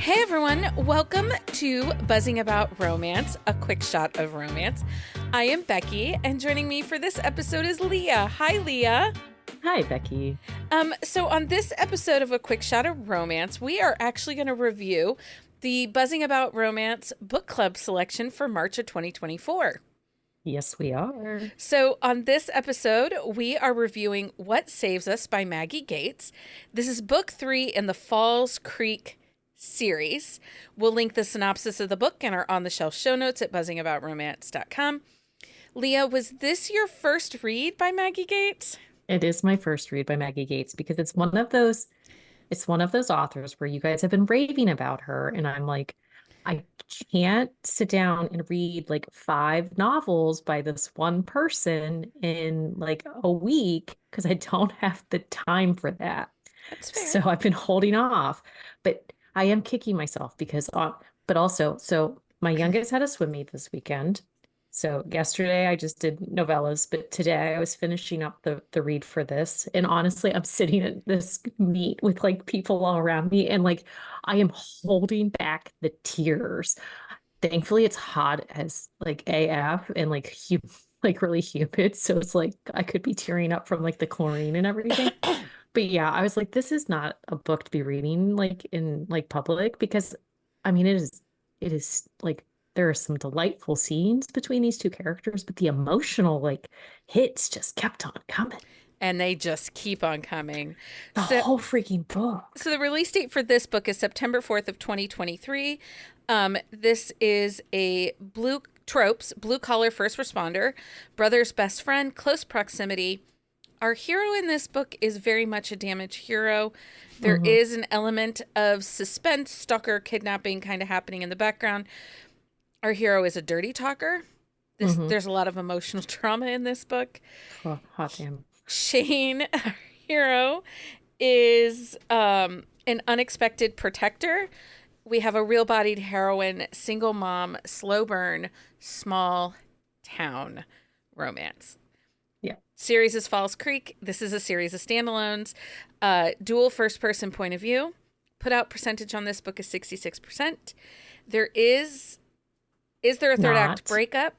Hey everyone, welcome to Buzzing About Romance, a quick shot of romance. I am Becky, and joining me for this episode is Leah. Hi, Leah. Hi, Becky. So on this episode of A Quick Shot of Romance, we are actually going to review the Buzzing About Romance book club selection for March of 2024. Yes, we are. So on this episode, we are reviewing What Saves Us by Maggie Gates. This is book 3 in the Falls Creek series. We'll link the synopsis of the book and our on-the-shelf show notes at buzzingaboutromance.com. Leah, was this your first read by Maggie Gates? It is my first read by Maggie Gates because it's one of those authors where you guys have been raving about her, and I'm like, I can't sit down and read like 5 novels by this one person in like a week because I don't have the time for that. That's fair. So I've been holding off, but I am kicking myself because, but also, so my youngest had a swim meet this weekend. So yesterday I just did novellas, but today I was finishing up the read for this. And honestly, I'm sitting at this meet with like people all around me, and like I am holding back the tears. Thankfully, it's hot as like AF and like like really humid. So it's like I could be tearing up from like the chlorine and everything. But yeah, I was like, this is not a book to be reading like in like public because I mean it is like there are some delightful scenes between these two characters, but the emotional like hits just kept on coming. And they just keep on coming. The whole freaking book. So the release date for this book is September 4th of 2023. This is a blue collar first responder, brother's best friend, close proximity. Our hero in this book is very much a damaged hero. There is an element of suspense, stalker, kidnapping kind of happening in the background. Our hero is a dirty talker. There's a lot of emotional trauma in this book. Oh, hot damn. Shane, our hero, is an unexpected protector. We have a real-bodied heroine, single mom, slow burn, small town romance. Yeah. Series is Falls Creek. This is a series of standalones. Dual first-person point of view. Put out percentage on this book is 66%. Is there a third act breakup?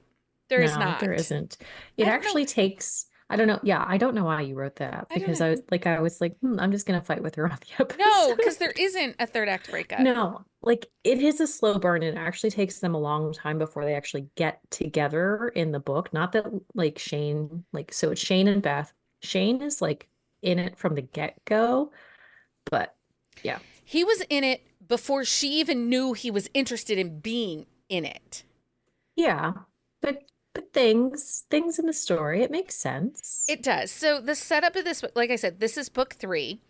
There is not. There isn't. It actually takes, I don't know. Yeah, I don't know why you wrote that because I was like, I'm just gonna fight with her on the episode. No, because there isn't a third act breakup. No, like it is a slow burn, and it actually takes them a long time before they actually get together in the book. Not that like Shane, like so it's Shane and Beth. Shane is like in it from the get-go, but yeah. He was in it before she even knew he was interested in being in it. Yeah, but things in the story, it makes sense. It does. So the setup of this, like I said, this is book 3.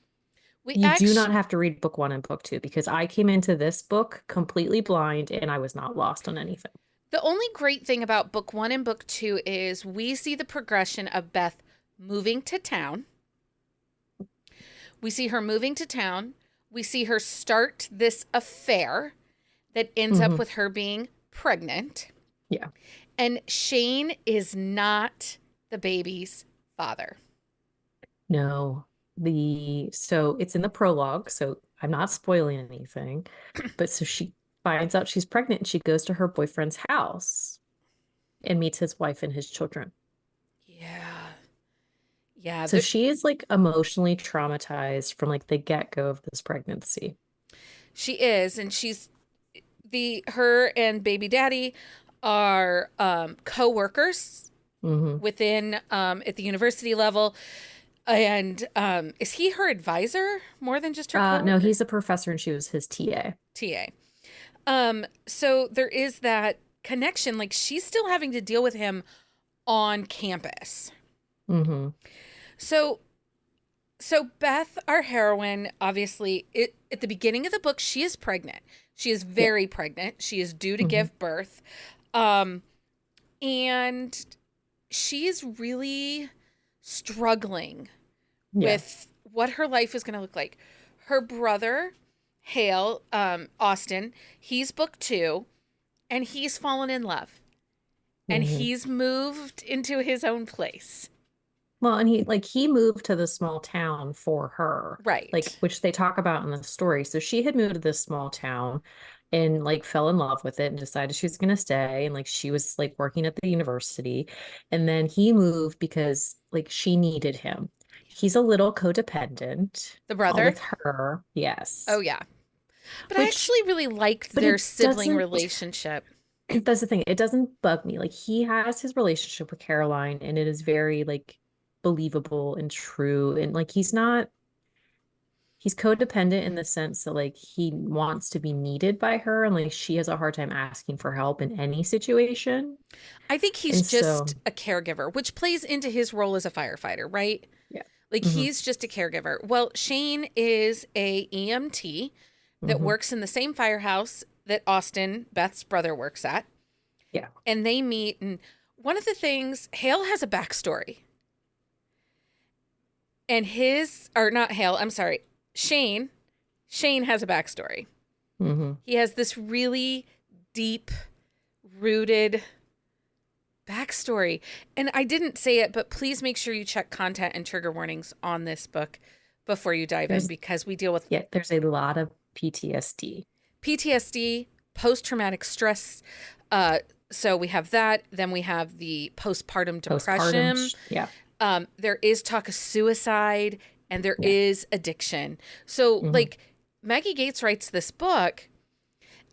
You do not have to read book 1 and book 2 because I came into this book completely blind and I was not lost on anything. The only great thing about book 1 and book 2 is we see the progression of Beth moving to town. We see her moving to town. We see her start this affair that ends up with her being pregnant. Yeah. And Shane is not the baby's father. No. So it's in the prologue, so I'm not spoiling anything. But so she finds out she's pregnant and she goes to her boyfriend's house and meets his wife and his children. Yeah. Yeah. So she is like emotionally traumatized from like the get-go of this pregnancy. She is, and her and baby daddy are co-workers within at the university level. And is he her advisor more than just her co-worker? No, he's a professor and she was his TA. So there is that connection. Like she's still having to deal with him on campus. So Beth, our heroine, obviously, at the beginning of the book, she is pregnant. She is very pregnant. She is due to give birth. And she is really struggling with what her life is going to look like. Her brother, Hale, Austin, he's book 2, and he's fallen in love. And he's moved into his own place. Well, and he moved to the small town for her, like Right. which they talk about in the story. So she had moved to this small town and like fell in love with it and decided she was going to stay, and like she was like working at the university, and then he moved because like she needed him. He's a little codependent The brother? with her. Oh, Yes. yeah. But I Which actually really liked but their it sibling doesn't relationship. that's the thing. It doesn't bug me. Like he has his relationship with Caroline and it is very like believable and true. And like he's codependent in the sense that like he wants to be needed by her and like she has a hard time asking for help in any situation. I think he's And just so a caregiver, which plays into his role as a firefighter, right? yeah. Like Hmm. he's just a caregiver. Well, Shane is a EMT that Hmm. works in the same firehouse that Austin, Beth's brother, works at. Yeah. And they meet. And one of the things, Hale has a backstory. And or not Hale, I'm sorry, Shane. Shane has a backstory. Hmm. He has this really deep rooted backstory. And I didn't say it, but please make sure you check content and trigger warnings on this book before you dive in There's because we deal with there's a lot of PTSD. PTSD, post traumatic stress. Uh, so we have that. Then we have the postpartum Postpartum. depression. Yeah. There is talk of suicide and there Yeah. is addiction. So, Hmm. like, Maggie Gates writes this book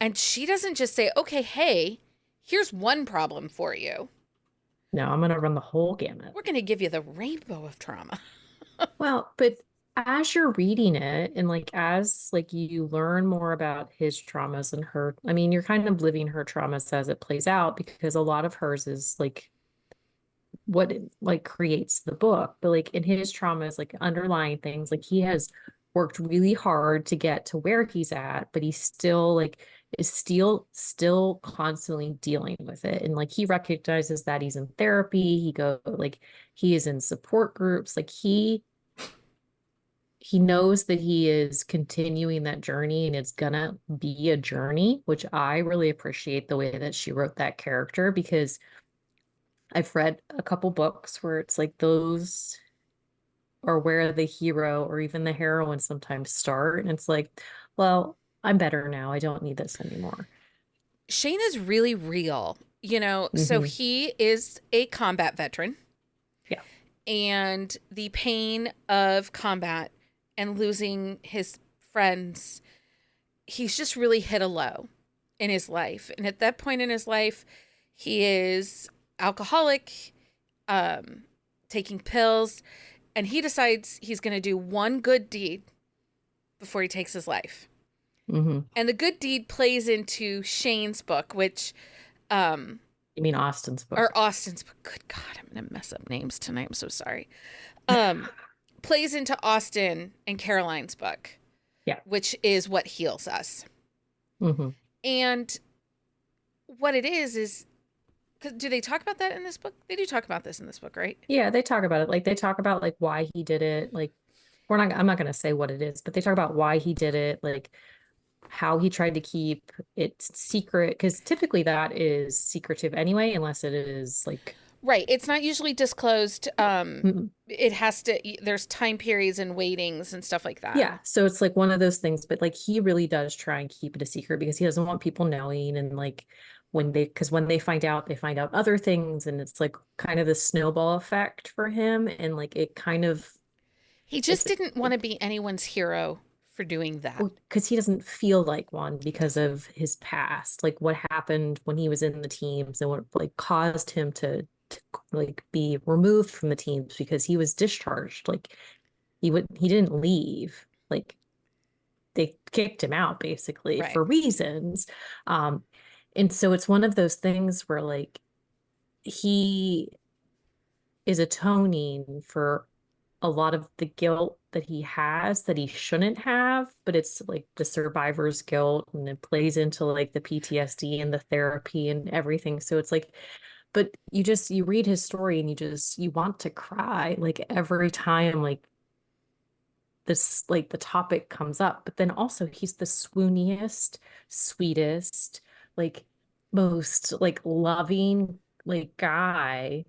and she doesn't just say, okay, hey, here's one problem for you. No, I'm gonna run the whole gamut. We're going to give you the rainbow of trauma. Well, but as you're reading it and like as like you learn more about his traumas and her, I mean, you're kind of living her traumas as it plays out because a lot of hers is like what like creates the book. But like in his traumas, like underlying things, like he has worked really hard to get to where he's at, but he's still like is still constantly dealing with it. And like he recognizes that he's in therapy, he is in support groups, like he knows that he is continuing that journey and it's gonna be a journey, which I really appreciate the way that she wrote that character because I've read a couple books where it's like those are where the hero or even the heroine sometimes start. And it's like, well, I'm better now. I don't need this anymore. Shane is really real, so Hmm. he is a combat veteran Yeah. and the pain of combat and losing his friends, he's just really hit a low in his life. And at that point in his life, he is alcoholic, um, taking pills, and he decides he's going to do one good deed before he takes his life. Hmm. And the good deed plays into Shane's book, which, um, You mean Austin's or book? Austin's book. Good God, I'm going to mess up names tonight. I'm so sorry. Um, Plays into Austin and Caroline's book, Yeah. which is what heals us. Hmm. And what it is, 'cause do they talk about that in this book? They do talk about this in this book, right? Yeah, they talk about it. Like they talk about like why he did it. Like I'm not gonna say what it is, but they talk about why he did it, like how he tried to keep it secret, because typically that is secretive anyway, unless it is like Right. It's not usually disclosed. mm, It has to, there's time periods and waitings and stuff like that. yeah. So it's like one of those things, but like he really does try and keep it a secret because he doesn't want people knowing. And like because when they find out other things, and it's like kind of the snowball effect for him. And like it kind of He just it's didn't want to be anyone's hero for doing that. because he doesn't feel like one He because doesn't. of his past, like what happened when he was in the teams and what like caused him to like be removed from the teams because he was discharged. Like he didn't leave. Like they kicked him out basically Right. for reasons. Um, and so it's one of those things where like he is atoning for a lot of the guilt that he has that he shouldn't have, but it's like the survivor's guilt and it plays into like the PTSD and the therapy and everything. So it's like, but you read his story and you want to cry like every time like this like the topic comes up. But then also he's the swooniest, sweetest, like most like loving like guy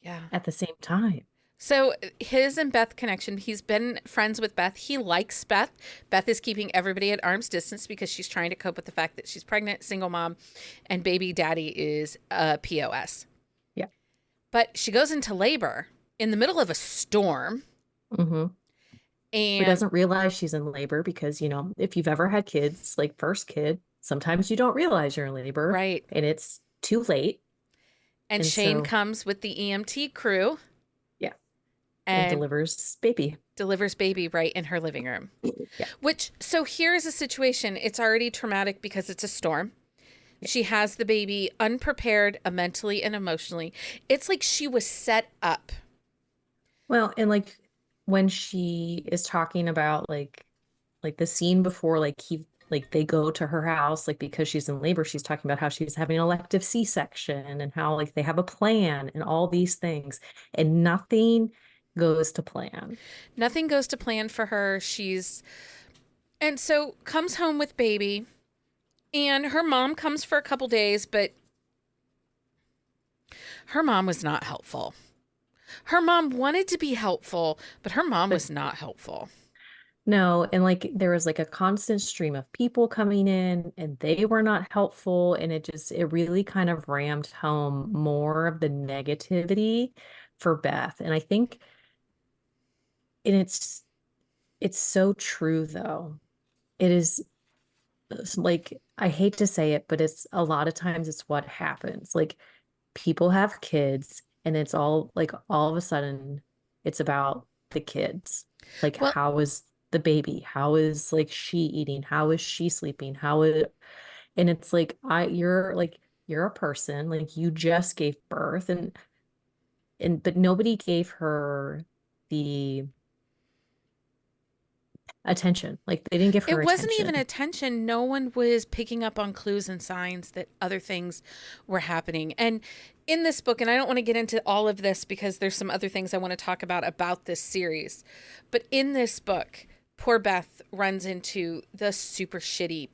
Yeah. at the same time. So his and Beth connection, he's been friends with Beth. He likes Beth. Beth is keeping everybody at arm's distance because she's trying to cope with the fact that she's pregnant, single mom, and baby daddy is a POS. Yeah. But she goes into labor in the middle of a storm Hmm. But and doesn't realize she's in labor because, if you've ever had kids, like first kid, sometimes you don't realize you're in labor right. and it's too late. And And Shane so, comes with the EMT crew yeah, and and delivers baby. delivers baby right in her living room. Yeah. Which, so here's a situation. It's already traumatic because it's a storm. Yeah. She has the baby unprepared mentally and emotionally. It's like she was set up. Well, and like when she is talking about like the scene before like they go to her house like because she's in labor, she's talking about how she's having an elective C-section and how like they have a plan and all these things and nothing goes to plan. Nothing goes to plan for her. And so comes home with baby, and her mom comes for a couple days, but her mom was not helpful. Her mom wanted to be helpful, but her mom But was not helpful. no, and like there was like a constant stream of people coming in and they were not helpful and it really kind of rammed home more of the negativity for Beth. And I think and it's so true though. It is like I hate to say it, but it's a lot of times it's what happens. Like people have kids and it's all of a sudden it's about the kids. Like Well, how is the baby? How is like she eating? How is she sleeping? And it's like you're a person, like you just gave birth and but nobody gave her the attention. Like they didn't give her it wasn't even attention. attention. No one was picking up on clues and signs that other things were happening. And in this book, and I don't want to get into all of this because there's some other things I want to talk about this series, but in this book, poor Beth runs into the super shitty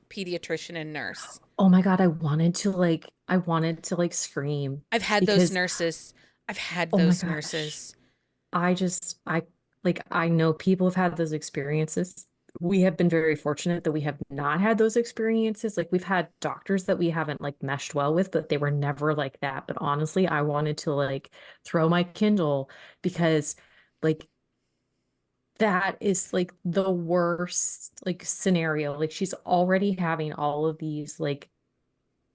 pediatrician and nurse. Oh my God, I wanted to like scream I've had those because nurses. I've had oh my those gosh, nurses. I know people have had those experiences. We have been very fortunate that we have not had those experiences. Like we've had doctors that we haven't like meshed well with, but they were never like that. But honestly, I wanted to like throw my Kindle because like that is like the worst like scenario. Like she's already having all of these like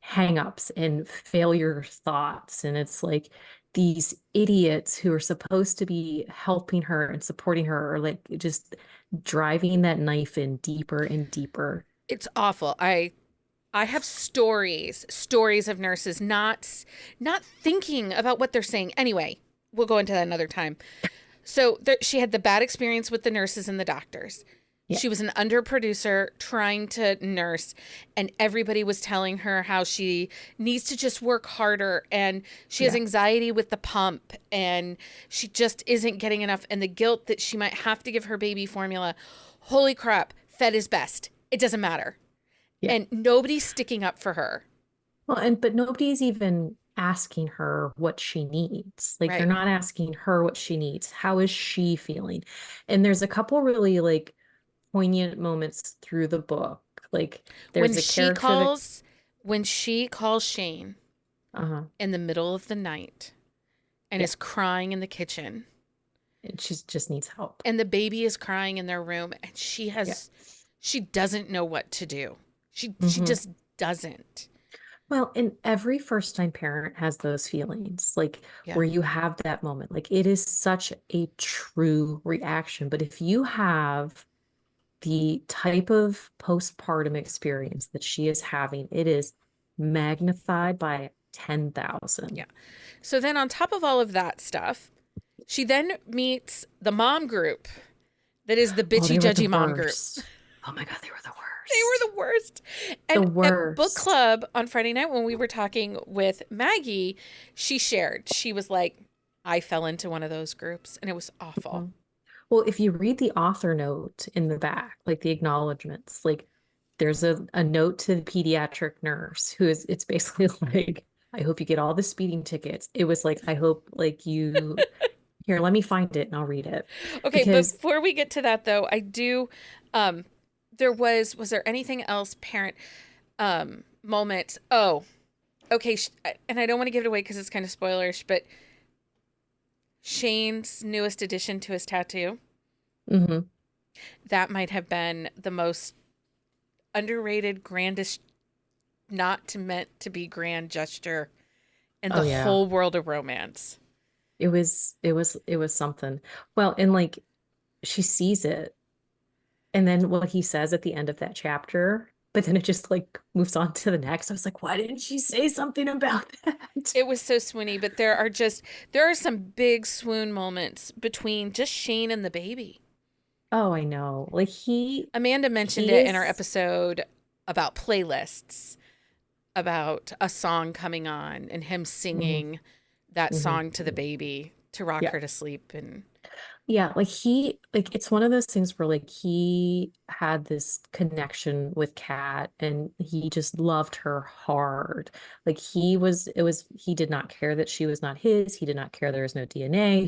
hangups and failure thoughts. And it's like these idiots who are supposed to be helping her and supporting her are like just driving that knife in deeper and deeper. It's awful. I have stories of nurses not thinking about what they're saying. Anyway, we'll go into that another time. So she had the bad experience with the nurses and the doctors. Yeah. She was an underproducer trying to nurse, and everybody was telling her how she needs to just work harder and she has Yeah. anxiety with the pump and she just isn't getting enough, and the guilt that she might have to give her baby formula. Holy crap, fed is best. It doesn't matter. Yeah. And nobody's sticking up for her. Well, but nobody's even asking her what she needs. Like they're Right. not asking her what she needs. How is she feeling? And there's a couple really like poignant moments through the book. Like When there's a she character that calls when she calls Shane uh-huh. in the middle of the night and Yeah. is crying in the kitchen, And she just needs help. and the baby is crying in their room, and Yeah. she doesn't know what to do. She Hmm. just doesn't. Well, and every first time parent has those feelings, like Yeah. where you have that moment. Like it is such a true reaction. But if you have the type of postpartum experience that she is having, it is magnified by Yeah. 10,000. So then on top of all of that stuff, she then meets the mom group that is the Oh, bitchy they were the judgy mom group. worst. Oh my God, they were the They worst. were the worst. The And at book worst. club on Friday night, when we were talking with Maggie, she shared, she was like, I fell into one of those groups and it was awful. Mhm. Well, if you read the author note in the back, like the acknowledgments, like there's a note to the pediatric nurse who is, it's basically like, I hope you get all the speeding tickets. It was like, I hope like you Here, let me find it and I'll read it. Okay, Because before we get to that though, I do there was there anything else parent moments? Oh, okay, and I don't want to give it away because it's kind of spoilerish, but Shane's newest addition to his tattoo, mhm. that might have been the most underrated, grandest, not to meant to be grand gesture in the Oh yeah. whole world of romance. It was something. Well, and like she sees it, and then what he says at the end of that chapter, but then it just like moves on to the next. I was like, why didn't she say something about that? It was so swoony, but there are some big swoon moments between just Shane and the baby. Oh, I know. Like Amanda mentioned he it in our is episode about playlists, about a song coming on and him mhm, singing that mhm. song to the baby to rock Yeah. her to sleep. And Yeah, like like it's one of those things where like he had this connection with Kat and he just loved her hard. Like he did not care that she was not his. He did not care there was no DNA.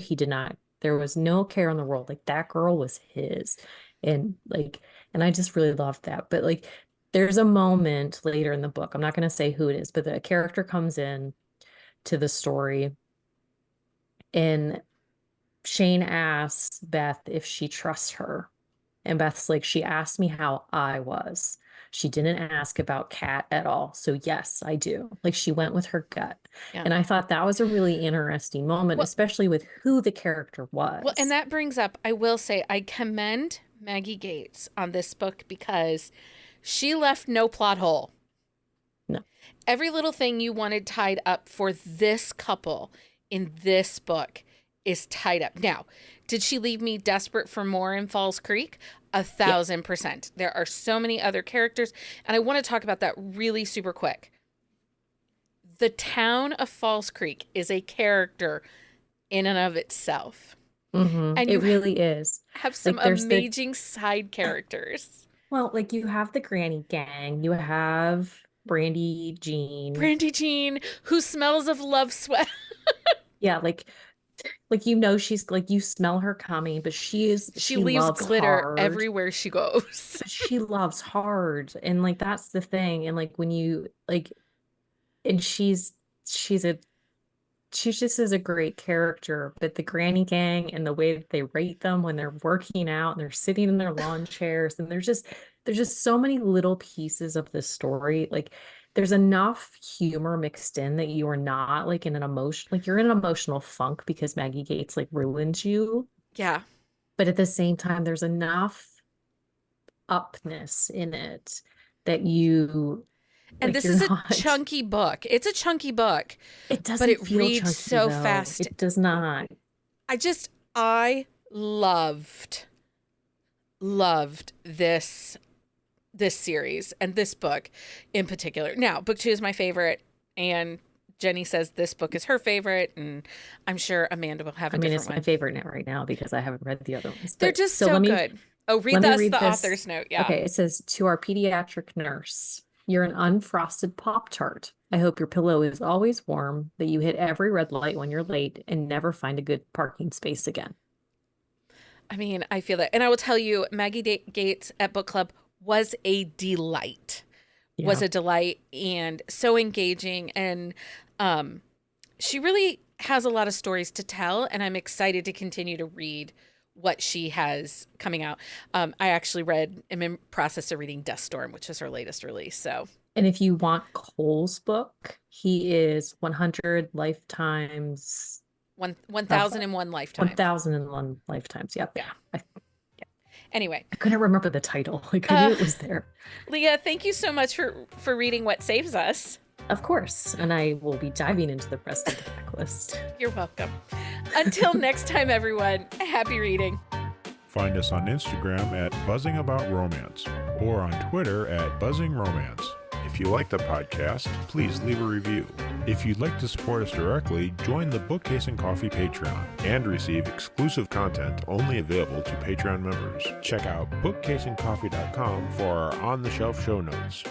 There was no care in the world. Like that girl was his. And like, and I just really loved that. But like, there's a moment later in the book, I'm not going to say who it is, but the character comes in to the story and Shane asks Beth if she trusts her. And Beth's like, she asked me how I was. She didn't ask about Kat at all. So, yes, I do. Like, she went with her gut. yeah. And I thought that was a really interesting moment, Well, especially with who the character and was. that brings up, I will say, I commend Maggie Gates on this book because she left no plot hole. No. Every little thing you wanted tied up for this couple in this book is tied up. Now, did she leave me desperate for more in Falls Creek? Yeah. 1,000%. There are so many other characters, and I want to talk about that really super quick. The town of Falls Creek is a character in and of itself, and It you really is. have some Like, there's amazing side characters. well, like, you have the Granny Gang, you have Brandy Jean. Brandy Jean, who smells of love sweat. Yeah, like she's like you smell her coming, but She she leaves loves glitter hard. everywhere she goes. But she loves hard. And like that's the thing. And like when you like and she's a she just is a great character. But the Granny Gang and the way that they rate them when they're working out and they're sitting in their lawn chairs, and there's just so many little pieces of this story. Like there's enough humor mixed in that you are not like in an emotion like you're in an emotional funk because Maggie Gates like ruins you. Yeah. But at the same time, there's enough upness in it that you And like this you're is a not chunky book. It's a chunky book, it but doesn't it feel reads chunky so though. fast. It does not. I loved this series and this book in particular. Now, book 2 is my favorite, and Jenny says this book is her favorite, and I'm sure Amanda will have I a mean, different it's my one. favorite net right now because I haven't read the other ones. They're But just so so good. Oh, let read me us read the this. author's note. Yeah. Okay, it says to our pediatric nurse, you're an unfrosted Pop Tart. I hope your pillow is always warm, that you hit every red light when you're late and never find a good parking space again. I mean, I feel that. And I will tell you, Maggie Gates at book club was a delight. Was Yeah. a delight and so engaging. And she really has a lot of stories to tell. And I'm excited to continue to read what she has coming out. I actually am in process of reading Dust Storm, which is her latest release. So And if you want Cole's book, he is 100 lifetimes, 1,001 lifetimes. 1001 lifetimes. Yep. Yeah. I, Anyway, I couldn't remember the title. Like I knew uh, it was there. Leah, thank you so much for reading What Saves Us. Of course. And I will be diving into the rest of the backlist. You're welcome. Until next time, everyone, happy reading. Find us on Instagram at Buzzing About Romance or on Twitter at Buzzing Romance. If you like the podcast, please leave a review. If you'd like to support us directly, join the Bookcase and Coffee Patreon and receive exclusive content only available to Patreon members. Check out bookcaseandcoffee.com for our on-the-shelf show notes.